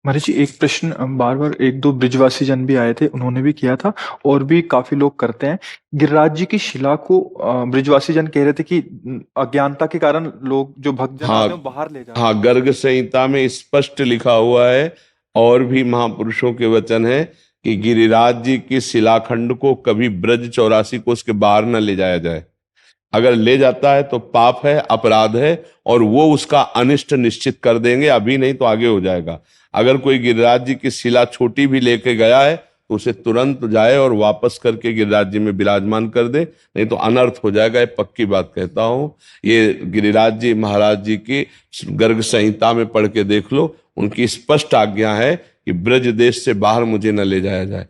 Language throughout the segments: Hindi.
महाराज जी, एक प्रश्न बार-बार 1-2 ब्रिजवासी जन भी आए थे, उन्होंने भी किया था और भी काफ़ी लोग करते हैं। गिरिराज जी की शिला को ब्रिजवासी जन कह रहे थे कि अज्ञानता के कारण लोग जो भक्तजन हाँ, आते हैं, वो बाहर ले जाते हाँ, हैं। गर्ग संहिता में स्पष्ट लिखा हुआ है और भी महापुरुषों के वचन है कि गिरिराज जी की शिलाखंड को कभी ब्रज 84 कोस के बाहर न ले जाया जाए। अगर ले जाता है तो पाप है, अपराध है, और वो उसका अनिष्ट निश्चित कर देंगे, अभी नहीं तो आगे हो जाएगा। अगर कोई गिरिराज जी की शिला छोटी भी लेके गया है तो उसे तुरंत जाए और वापस करके गिरिराज जी में विराजमान कर दे, नहीं तो अनर्थ हो जाएगा। ये पक्की बात कहता हूँ। ये गिरिराज जी महाराज जी की गर्ग संहिता में पढ़ के देख लो, उनकी स्पष्ट आज्ञा है कि ब्रज देश से बाहर मुझे न ले जाया जाए।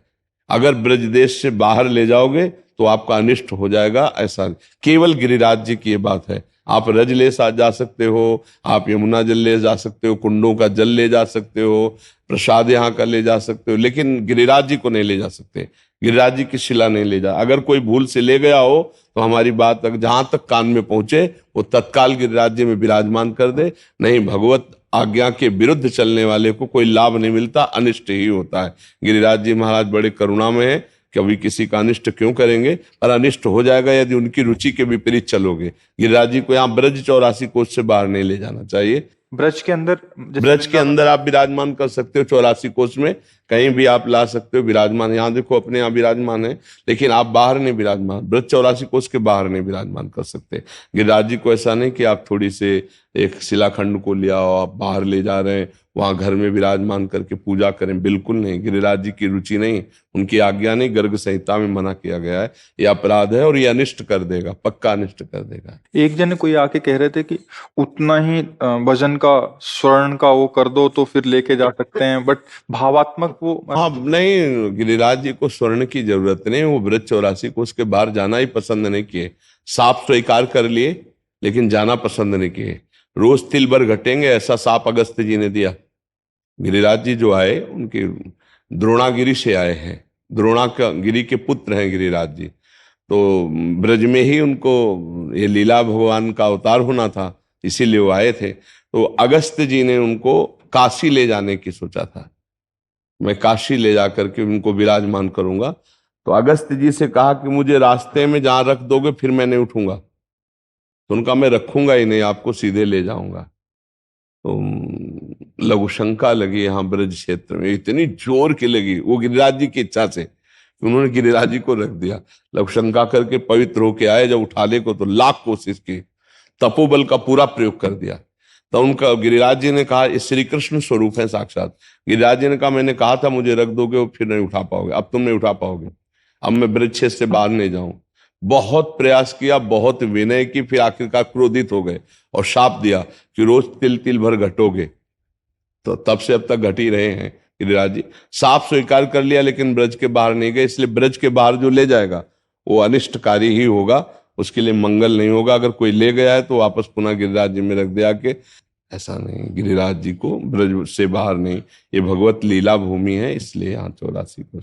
अगर ब्रज देश से बाहर ले जाओगे तो आपका अनिष्ट हो जाएगा। ऐसा केवल गिरिराज जी की ये बात है। आप रज ले जा सकते हो, आप यमुना जल ले जा सकते हो, कुंडों का जल ले जा सकते हो, प्रसाद यहाँ का ले जा सकते हो, लेकिन गिरिराज जी को नहीं ले जा सकते। गिरिराज जी की शिला नहीं ले जा। अगर कोई भूल से ले गया हो तो हमारी बात जहां तक कान में पहुंचे वो तत्काल गिरिराज जी में विराजमान कर दे। नहीं, भगवत आज्ञा के विरुद्ध चलने वाले को कोई लाभ नहीं मिलता, अनिष्ट ही होता है। गिरिराज जी महाराज बड़े करुणा में है, कभी किसी का अनिष्ट क्यों करेंगे, पर अनिष्ट हो जाएगा यदि उनकी रुचि के विपरीत चलोगे। गिरिराज जी को यहाँ ब्रज 84 कोस से बाहर नहीं ले जाना चाहिए। ब्रज के अंदर जैसे ब्रज के वृंदावन। अंदर आप विराजमान कर सकते हो, 84 कोस में कहीं भी आप ला सकते हो विराजमान। यहाँ देखो अपने यहाँ विराजमान है, लेकिन आप बाहर नहीं विराजमान, ब्रज 84 कोस के बाहर नहीं विराजमान कर सकते। गिरिराज जी को ऐसा नहीं कि आप थोड़ी से एक शिलाखंड को लिया हो, आप बाहर ले जा रहे हैं, वहां घर में विराजमान करके पूजा करें, बिल्कुल नहीं। गिरिराज जी की रुचि नहीं, उनकी आज्ञा नहीं, गर्ग संहिता में मना किया गया है। ये अपराध है और ये अनिष्ट कर देगा, पक्का अनिष्ट कर देगा। एक जन कोई आके कह रहे थे कि उतना ही वजन का स्वर्ण का वो कर दो तो फिर लेके जा सकते हैं, बट भावात्मक वो हाँ, नहीं, गिरिराज जी को स्वर्ण की जरूरत नहीं, वो ब्रज 84 को उसके बाहर जाना ही पसंद नहीं किए। साफ स्वीकार कर लिए लेकिन जाना पसंद नहीं किए। रोज तिल भर घटेंगे ऐसा साप अगस्त जी ने दिया। गिरिराज जी जो आए उनके द्रोणागिरी से आए हैं, द्रोणा का गिरी के पुत्र हैं गिरिराज जी। तो ब्रज में ही उनको ये लीला भगवान का अवतार होना था, इसीलिए वो आए थे। तो अगस्त जी ने उनको काशी ले जाने की सोचा था, मैं काशी ले जाकर के उनको विराजमान करूंगा। तो अगस्त जी से कहा कि मुझे रास्ते में जहां रख दोगे फिर मैं नहीं उठूंगा। तो उनका मैं रखूंगा ही नहीं, आपको सीधे ले जाऊंगा। तो लघु शंका लगी यहाँ ब्रज क्षेत्र में, इतनी जोर की लगी वो गिरिराज जी की इच्छा से कि उन्होंने गिरिराज जी को रख दिया। लघु शंका करके पवित्र होके आए, जब उठाने को तो लाख कोशिश की, तपोबल का पूरा प्रयोग कर दिया। तो उनका गिरिराज जी ने कहा, ये श्री कृष्ण स्वरूप है साक्षात। गिरिराज जी ने कहा, मैंने कहा था मुझे रख दोगे वो फिर नहीं उठा पाओगे, अब तुम नहीं उठा पाओगे, अब मैं ब्रज क्षेत्र से बाहर नहीं जाऊं। बहुत प्रयास किया, बहुत विनय की, फिर आखिरकार क्रोधित हो गए और शाप दिया कि रोज तिल तिल भर घटोगे। तो तब से अब तक घट ही रहे हैं गिरिराज जी। साफ स्वीकार कर लिया लेकिन ब्रज के बाहर नहीं गए, इसलिए ब्रज के बाहर जो ले जाएगा वो अनिष्टकारी ही होगा, उसके लिए मंगल नहीं होगा। अगर कोई ले गया है तो वापस पुनः गिरिराज जी में रख दिया के, ऐसा नहीं, गिरिराज जी को ब्रज से बाहर नहीं। ये भगवत लीला भूमि है, इसलिए यहाँ 84 को